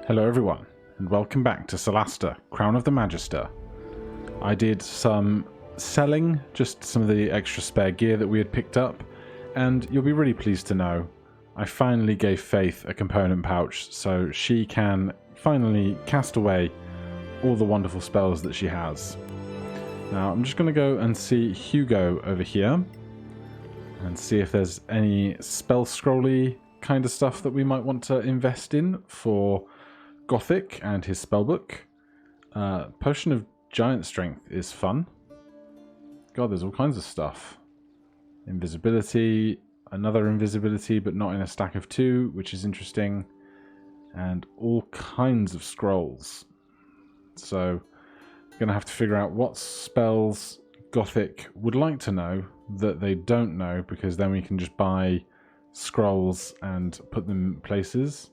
Hello everyone, and welcome back to Solasta Crown of the Magister. I did some selling, just some of the extra spare gear that we had picked up, and you'll be really pleased to know I finally gave Faith a component pouch so she can finally cast away all the wonderful spells that she has. Now I'm just going to go and see Hugo over here and see if there's any spell scrolly kind of stuff that we might want to invest in for Gothic and his spellbook. Potion of Giant Strength is fun. God, there's all kinds of stuff. Invisibility, another invisibility, but not in a stack of 2, which is interesting. And all kinds of scrolls. So, I'm going to have to figure out what spells Gothic would like to know that they don't know, because then we can just buy scrolls and put them places.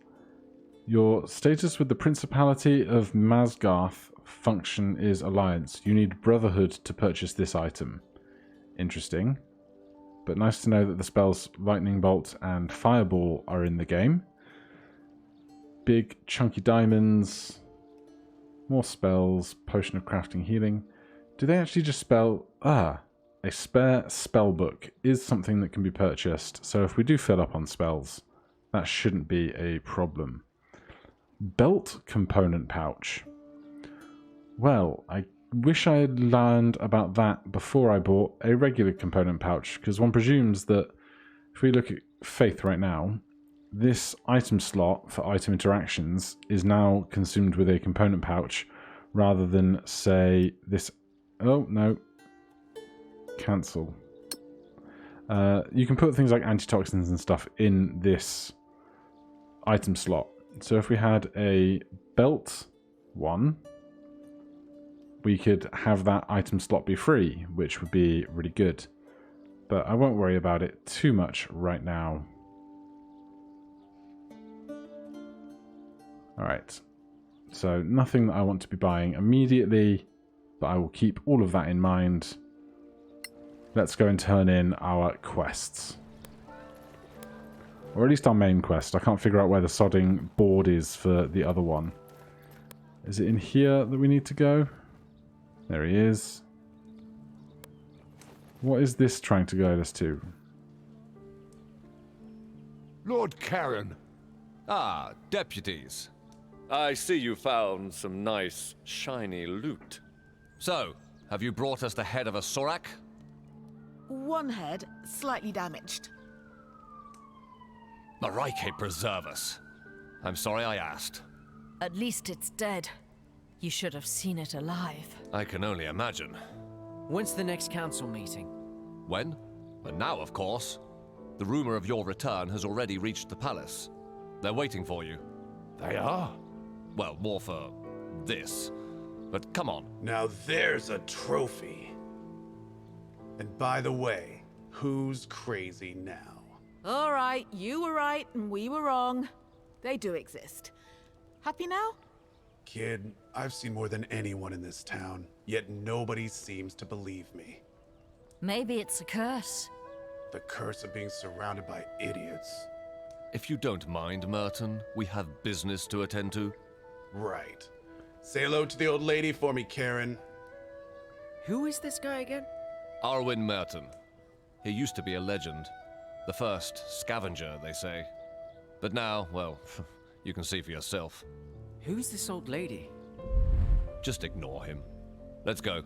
Your status with the Principality of Masgarth function is Alliance. You need Brotherhood to purchase this item. Interesting. But nice to know that the spells Lightning Bolt and Fireball are in the game. Big chunky diamonds. More spells. Potion of Crafting Healing. Do they actually just spell... a spare spellbook is something that can be purchased. So if we do fill up on spells, that shouldn't be a problem. Belt component pouch. Well, I wish I had learned about that before I bought a regular component pouch, because one presumes that if we look at Faith right now, this item slot for item interactions is now consumed with a component pouch rather than, say, this... Oh, no. Cancel. You can put things like antitoxins and stuff in this item slot. So if we had a belt one, we could have that item slot be free, which would be really good. But I won't worry about it too much right now. Alright, so nothing that I want to be buying immediately, but I will keep all of that in mind. Let's go and turn in our quests. Or at least our main quest. I can't figure out where the sodding board is for the other one. Is it in here that we need to go? There he is. What is this trying to guide us to? Lord Karen. Ah, deputies. I see you found some nice, shiny loot. So, have you brought us the head of a Sorak? One head, slightly damaged. Marike preserve us. I'm sorry I asked. At least it's dead. You should have seen it alive. I can only imagine. When's the next council meeting? When? But now, of course. The rumor of your return has already reached the palace. They're waiting for you. They are? Well, more for this. But come on. Now there's a trophy. And by the way, who's crazy now? All right, you were right and we were wrong. They do exist. Happy now? Kid, I've seen more than anyone in this town, yet nobody seems to believe me. Maybe it's a curse. The curse of being surrounded by idiots. If you don't mind, Merton, we have business to attend to. Right. Say hello to the old lady for me, Karen. Who is this guy again? Arwen Merton. He used to be a legend. The first scavenger, they say. But now, well, you can see for yourself. Who's this old lady? Just ignore him. Let's go.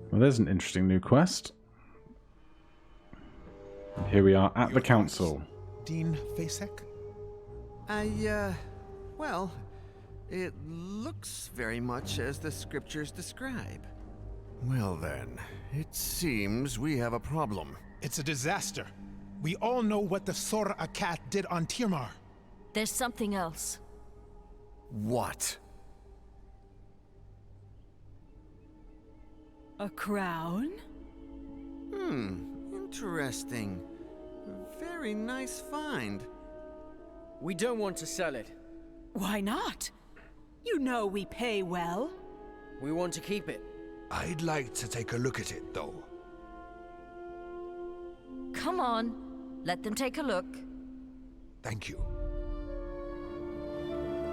Well, there's an interesting new quest. And here we are at the council. Dean Fasek? Well, it looks very much as the scriptures describe. Well then, it seems we have a problem. It's a disaster. We all know what the Sora Akat did on Tirmar. There's something else. What? A crown? Interesting. Very nice find. We don't want to sell it. Why not? You know we pay well. We want to keep it. I'd like to take a look at it, though. Come on, let them take a look. Thank you.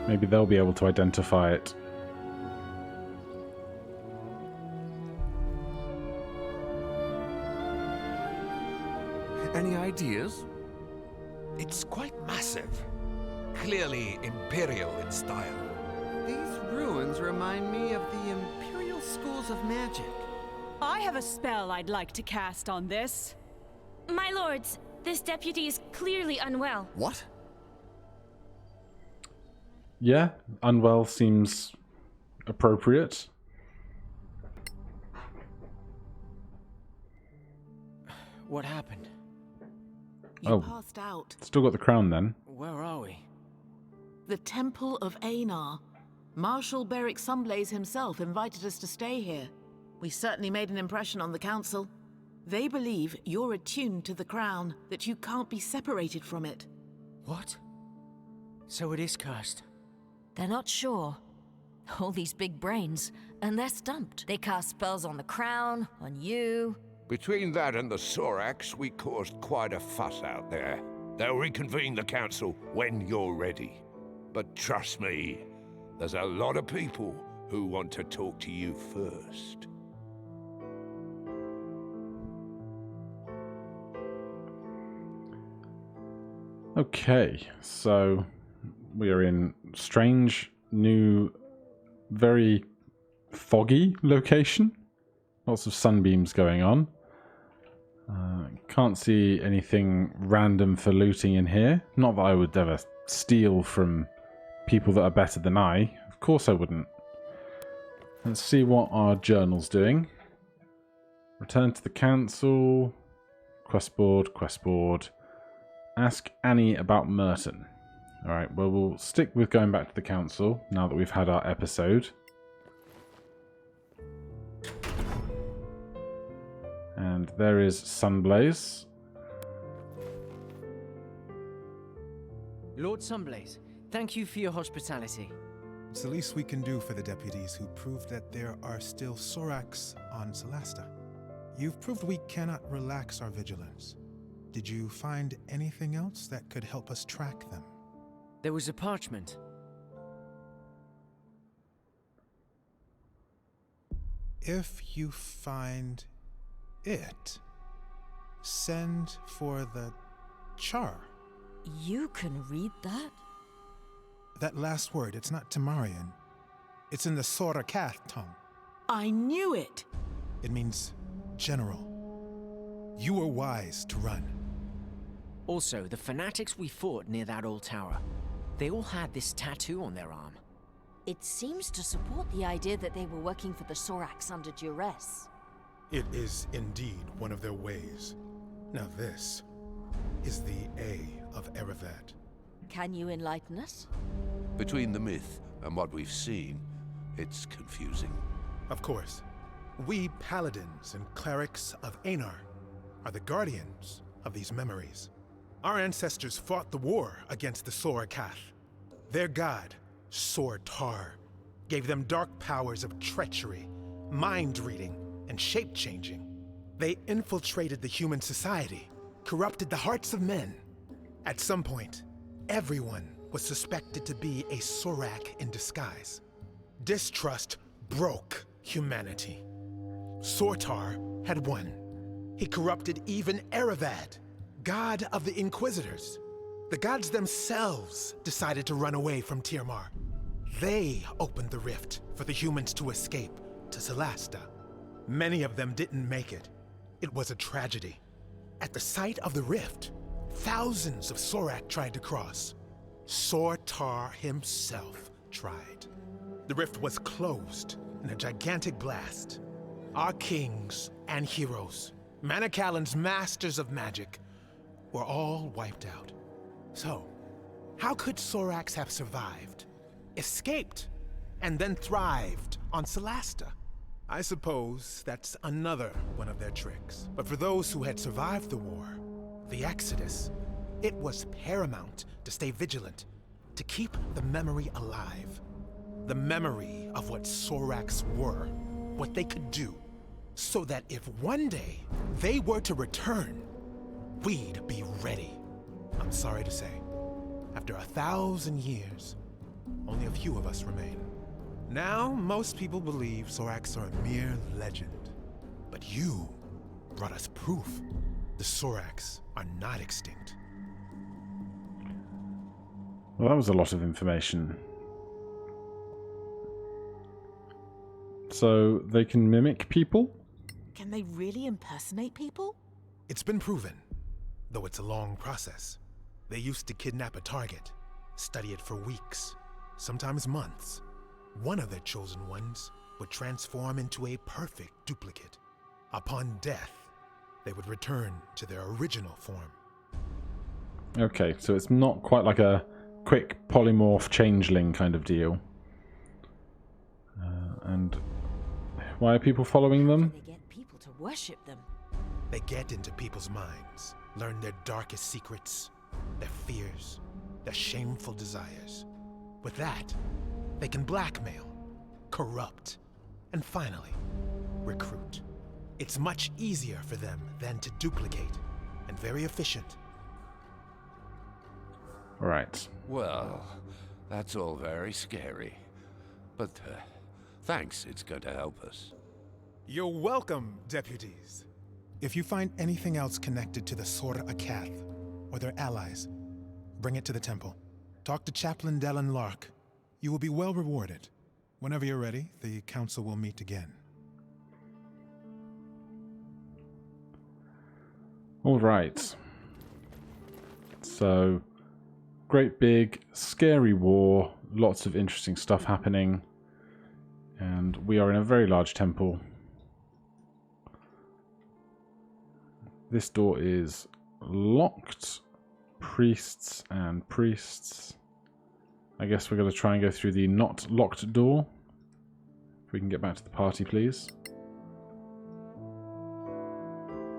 Maybe they'll be able to identify it. Any ideas? It's quite massive. Clearly imperial in style. These ruins remind me of the Imperial Schools of Magic. I have a spell I'd like to cast on this. My lords, this deputy is clearly unwell. What? Yeah, unwell seems appropriate. What happened? You passed out. Still got the crown then. Where are we? The Temple of Einar. Marshal Beric Sunblaze himself invited us to stay here. We certainly made an impression on the council. They believe you're attuned to the crown, that you can't be separated from it. What? So it is cursed. They're not sure. All these big brains, and they're stumped. They cast spells on the crown, on you. Between that and the Sorax, we caused quite a fuss out there. They'll reconvene the council when you're ready. But trust me, there's a lot of people who want to talk to you first. Okay, so we are in strange, new, very foggy location. Lots of sunbeams going on. Can't see anything random for looting in here. Not that I would ever steal from people that are better than I. Of course I wouldn't. Let's see what our journal's doing. Return to the council. Questboard, questboard. Ask Annie about Merton. Alright, well, we'll stick with going back to the council now that we've had our episode. And there is Sunblaze. Lord Sunblaze, thank you for your hospitality. It's the least we can do for the deputies who proved that there are still Sorax on Solasta. You've proved we cannot relax our vigilance. Did you find anything else that could help us track them? There was a parchment. If you find it, send for the char. You can read that? That last word, it's not Temarian. It's in the Sorakath tongue. I knew it! It means general. You were wise to run. Also, the fanatics we fought near that old tower, they all had this tattoo on their arm. It seems to support the idea that they were working for the Sorax under duress. It is indeed one of their ways. Now this is the A of Erevet. Can you enlighten us? Between the myth and what we've seen, it's confusing. Of course. We paladins and clerics of Einar are the guardians of these memories. Our ancestors fought the war against the Sorakath. Their god, Sortar, gave them dark powers of treachery, mind-reading, and shape-changing. They infiltrated the human society, corrupted the hearts of men. At some point, everyone was suspected to be a Sorak in disguise. Distrust broke humanity. Sortar had won. He corrupted even Erevad, god of the Inquisitors. The gods themselves decided to run away from Tirmar. They opened the rift for the humans to escape to Solasta. Many of them didn't make it. It was a tragedy. At the site of the rift, thousands of Sorak tried to cross. Sortar himself tried. The rift was closed in a gigantic blast. Our kings and heroes, Manicalan's masters of magic, were all wiped out. So, how could Sorax have survived, escaped, and then thrived on Solasta? I suppose that's another one of their tricks. But for those who had survived the war, the Exodus, it was paramount to stay vigilant, to keep the memory alive. The memory of what Sorax were, what they could do, so that if one day they were to return, we'd be ready. I'm sorry to say, After 1,000 years, only a few of us remain. Now, most people believe Sorax are a mere legend. But you brought us proof. The Sorax are not extinct. Well, that was a lot of information. So they can mimic people? Can they really impersonate people? It's been proven, though it's a long process. They used to kidnap a target, study it for weeks, sometimes months. One of their chosen ones would transform into a perfect duplicate. Upon death, they would return to their original form. Okay, so it's not quite like a quick polymorph changeling kind of deal. And why are people following them? They get people to worship them. They get into people's minds, learn their darkest secrets, their fears, their shameful desires. With that, they can blackmail, corrupt, and finally, recruit. It's much easier for them than to duplicate, and very efficient. Right. Well, that's all very scary. But thanks, it's going to help us. You're welcome, deputies. If you find anything else connected to the Sora Akath or their allies, bring it to the temple. Talk to Chaplain Dellen Lark. You will be well rewarded. Whenever you're ready, the council will meet again. All right. So, great big, scary war. Lots of interesting stuff happening. And we are in a very large temple. This door is locked. Priests and priests. I guess we're going to try and go through the not locked door. If we can get back to the party, please.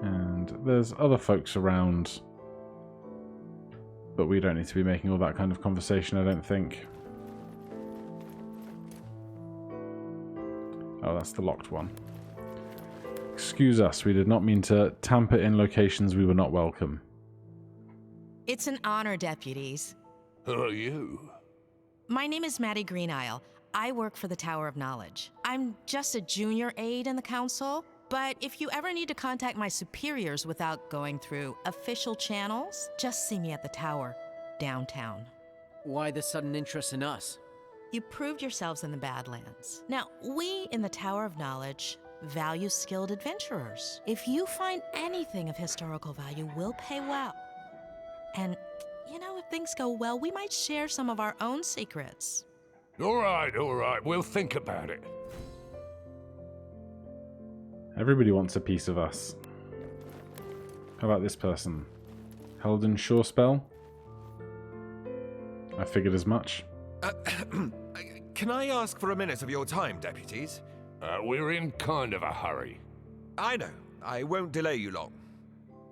And there's other folks around. But we don't need to be making all that kind of conversation, I don't think. Oh, that's the locked one. Excuse us, we did not mean to tamper in locations we were not welcome. It's an honor, deputies. Who are you? My name is Maddie Greenisle. I work for the Tower of Knowledge. I'm just a junior aide in the council, but if you ever need to contact my superiors without going through official channels, just see me at the tower, downtown. Why the sudden interest in us? You proved yourselves in the Badlands. Now, we in the Tower of Knowledge value skilled adventurers. If you find anything of historical value, we'll pay well. And, you know, if things go well, we might share some of our own secrets. All right, we'll think about it. Everybody wants a piece of us. How about this person? Helden Shorespell? I figured as much. Can I ask for a minute of your time, deputies? We're in kind of a hurry. I know. I won't delay you long.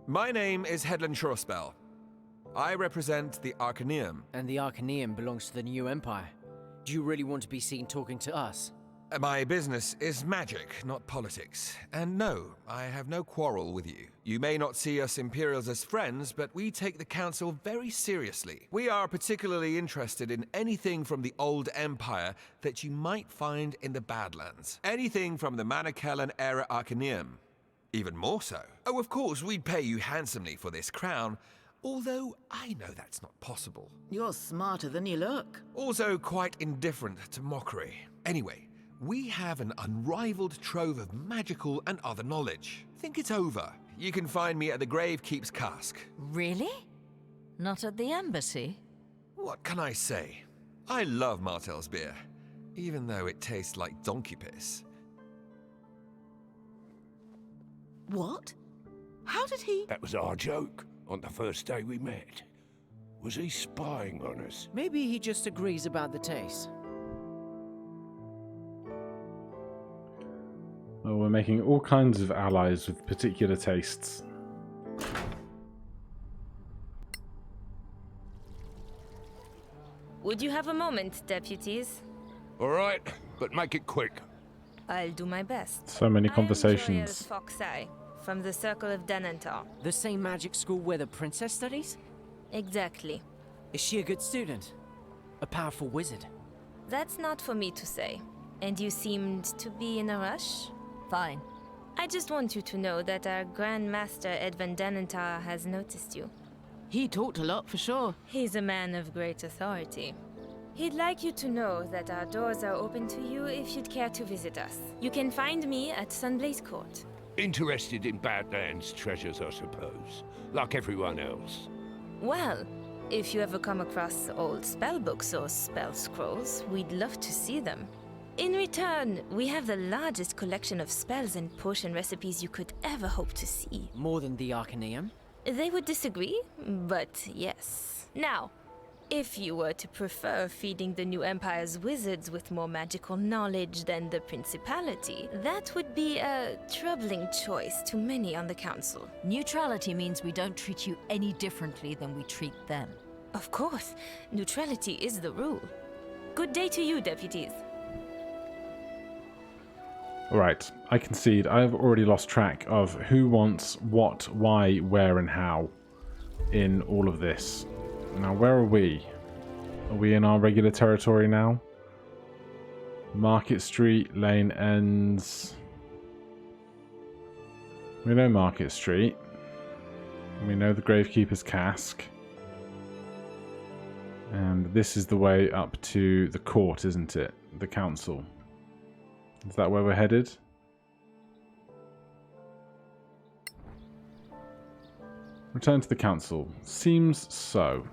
My name is Hedlund Shorespell. I represent the Arcaneum. And the Arcaneum belongs to the New Empire. Do you really want to be seen talking to us? My business is magic, not politics. And no, I have no quarrel with you. You may not see us Imperials as friends, but we take the Council very seriously. We are particularly interested in anything from the Old Empire that you might find in the Badlands. Anything from the Manichaelan era Arcaneum. Even more so. Oh, of course, we'd pay you handsomely for this crown, although I know that's not possible. You're smarter than you look. Also quite indifferent to mockery. Anyway, we have an unrivaled trove of magical and other knowledge. Think it over. You can find me at the Gravekeep's Cask. Really? Not at the embassy? What can I say? I love Martel's beer, even though it tastes like donkey piss. What? How did he... That was our joke on the first day we met. Was he spying on us? Maybe he just agrees about the taste. Well, we're making all kinds of allies with particular tastes. Would you have a moment, deputies? All right, but make it quick. I'll do my best. So many I am conversations. Joyous Foxeye, from the Circle of Denantar. The same magic school where the princess studies? Exactly. Is she a good student? A powerful wizard? That's not for me to say. And you seemed to be in a rush? Fine. I just want you to know that our Grand Master Edvin Danentar has noticed you. He talked a lot, for sure. He's a man of great authority. He'd like you to know that our doors are open to you if you'd care to visit us. You can find me at Sunblaze Court. Interested in Badlands treasures, I suppose, like everyone else. Well, if you ever come across old spellbooks or spell scrolls, we'd love to see them. In return, we have the largest collection of spells and potion recipes you could ever hope to see. More than the Arcaneum? They would disagree, but yes. Now, if you were to prefer feeding the New Empire's wizards with more magical knowledge than the Principality, that would be a troubling choice to many on the Council. Neutrality means we don't treat you any differently than we treat them. Of course, neutrality is the rule. Good day to you, deputies. Alright, I concede. I've already lost track of who wants what, why, where, and how in all of this. Now, where are we? Are we in our regular territory now? Market Street, Lane Ends. We know Market Street. We know the Gravekeeper's Cask. And this is the way up to the court, isn't it? The council. Is that where we're headed? Return to the council. Seems so.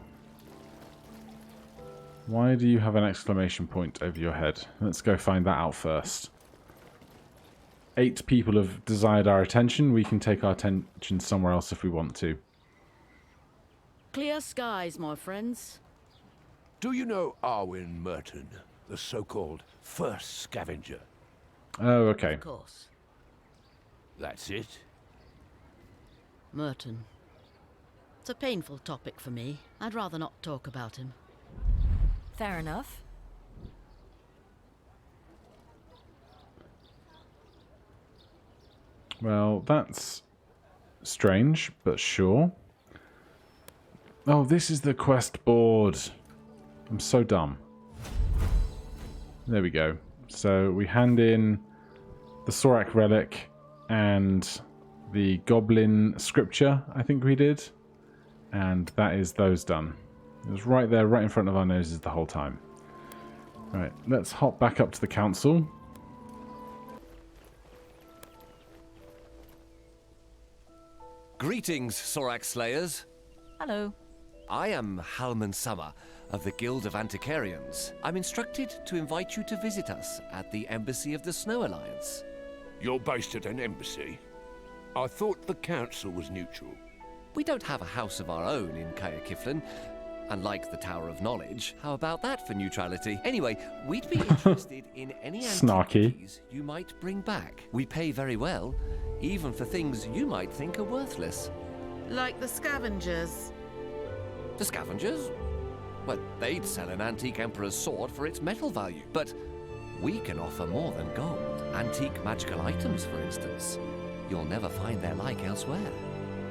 Why do you have an exclamation point over your head? Let's go find that out first. 8 people have desired our attention. We can take our attention somewhere else if we want to. Clear skies, my friends. Do you know Arwen Merton, the so-called first scavenger? Oh, okay. Of course. That's it? Merton. It's a painful topic for me. I'd rather not talk about him. Fair enough. Well, that's strange, but sure. Oh, this is the quest board. I'm so dumb. There we go. So we hand in the Sorak relic and the goblin scripture, I think we did. And that is those done. It was right there, right in front of our noses the whole time. Right, let's hop back up to the council. Greetings, Sorak Slayers. Hello. I am Halman Summer of the Guild of Antiquarians. I'm instructed to invite you to visit us at the Embassy of the Snow Alliance. You're based at an embassy? I thought the council was neutral. We don't have a house of our own in Kaya Kiflin, unlike the Tower of Knowledge. How about that for neutrality? Anyway, we'd be interested in any antiquities you might bring back. We pay very well, even for things you might think are worthless. Like the scavengers. The scavengers? Well, they'd sell an antique emperor's sword for its metal value, but we can offer more than gold. Antique magical items, for instance. You'll never find their like elsewhere.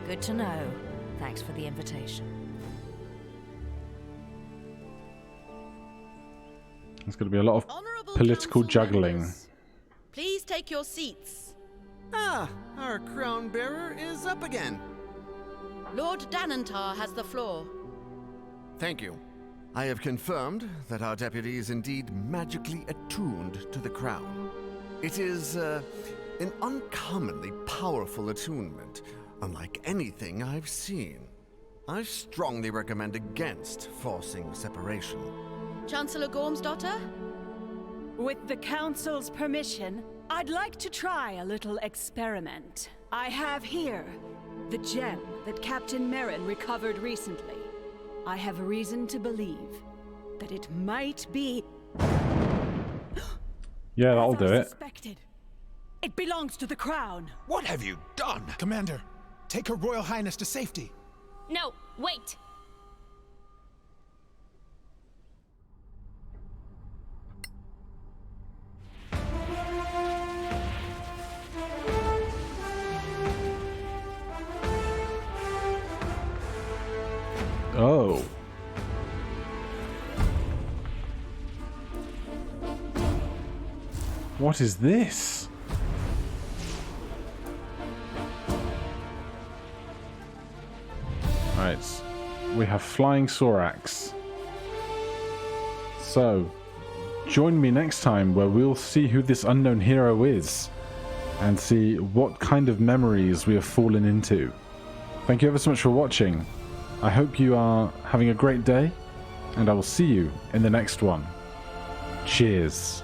Good to know. Thanks for the invitation. There's going to be a lot of political juggling. Members, please take your seats. Ah, our crown bearer is up again. Lord Danentar has the floor. Thank you. I have confirmed that our deputy is indeed magically attuned to the crown. It is an uncommonly powerful attunement, unlike anything I've seen. I strongly recommend against forcing separation. Chancellor Gormsdotter? With the Council's permission, I'd like to try a little experiment. I have here the gem that Captain Merrin recovered recently. I have reason to believe that it might be... Yeah, that'll do it. Suspected. It belongs to the crown. What have you done? Commander, take Her Royal Highness to safety. No, wait! Oh. What is this? Right. We have Flying Sorax. So, join me next time where we'll see who this unknown hero is and see what kind of memories we have fallen into. Thank you ever so much for watching. I hope you are having a great day, and I will see you in the next one. Cheers.